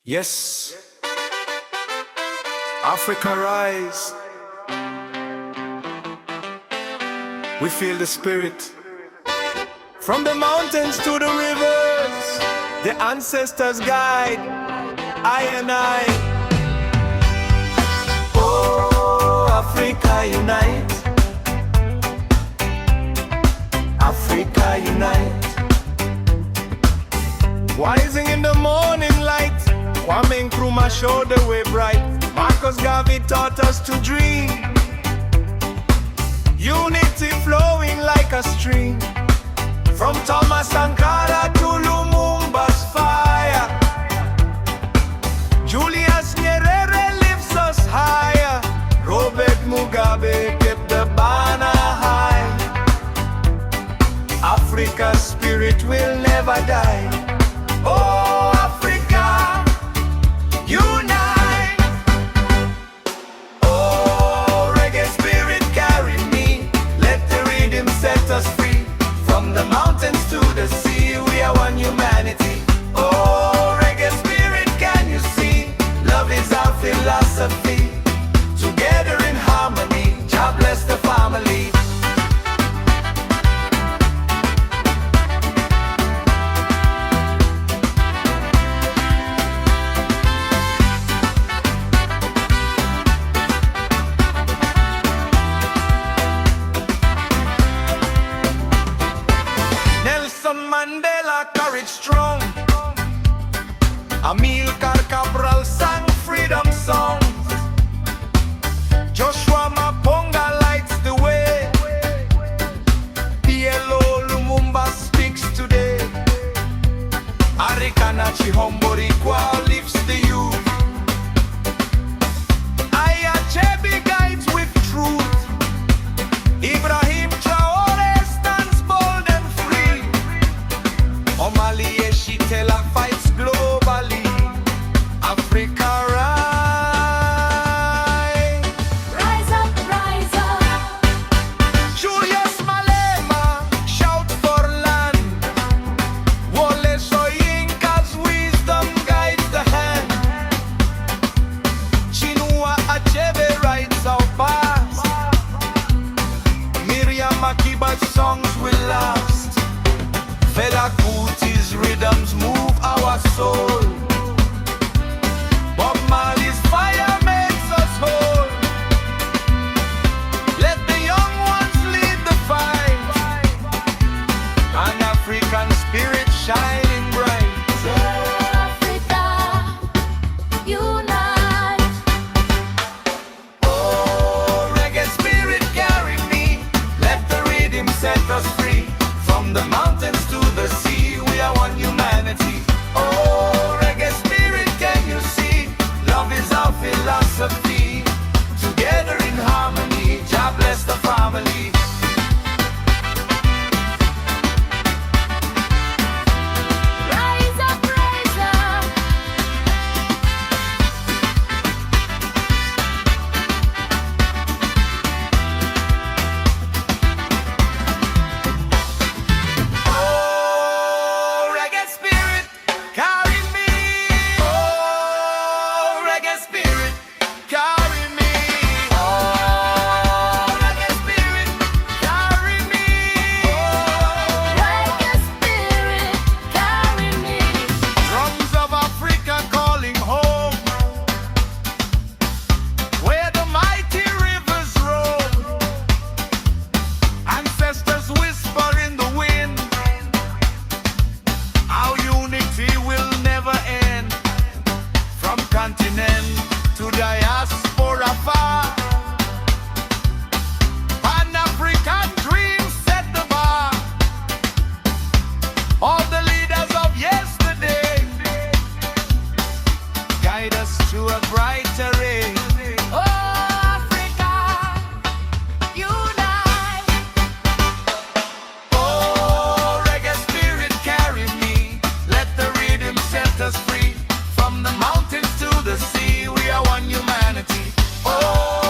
Yes, Africa rise. We feel the spirit. From the mountains to the rivers, the ancestors guide I and I. Oh, Africa unite. Africa unite. Rising in the morning light, Kwame Nkrumah showed the way bright. Marcus Garvey taught us to dream. Unity flowing like a stream. From Thomas Sankara to Lumumba's fire. Julius Nyerere lifts us higher. Robert Mugabe kept the banner high. Africa's spirit will never die. Oh, Africa, unite. Oh, reggae spirit carry me. Let the rhythm set us free. From the mountains to the sea, we are one humanity. Oh, reggae spirit, can you see? Love is our philosophy. Together in harmony, God bless the family. Nelson Mandela, courage strong. Amilcar Cabral sang freedom songs. Joshua Maponga lights the way. PLO Lumumba speaks today. Arikana Chihomborikwa lifts the youth. Ayachebe guides with truth. Ibrahim Traoré stands bold and free. Omali Eshitela fights globally. Africa rise. Rise up, rise up. Julius Malema shout for land. Wole Soyinka's wisdom guides the hand. Chinua Achebe writes our past. Miriam Makiba's songs will last. Fela Kuti's rhythms move our soul. Bob Marley's fire makes us whole. Let the young ones lead the fight. An African spirit shining bright. Africa, unite. Oh, reggae spirit carry me. Let the rhythm set us free. From the mountains to the sea, we are one humanity. Oh, reggae spirit, can you see? Love is our philosophy. Together in harmony, God bless the family. Rise up, rise up. Oh, reggae spirit, carry me. Oh, reggae spirit, carry me. Oh, reggae spirit, carry me. Reggae spirit, carry me. Drums of Africa calling home, where the mighty rivers roam. Ancestors whisper in the wind, our unity will never end. From continent to diaspora far, Pan-African dreams set the bar. All the leaders of yesterday guide us to a brighter age. Oh, Africa, unite. Oh, reggae spirit carry me. Let the rhythm set us free. From the mountains to the sea, we are one humanity. Oh,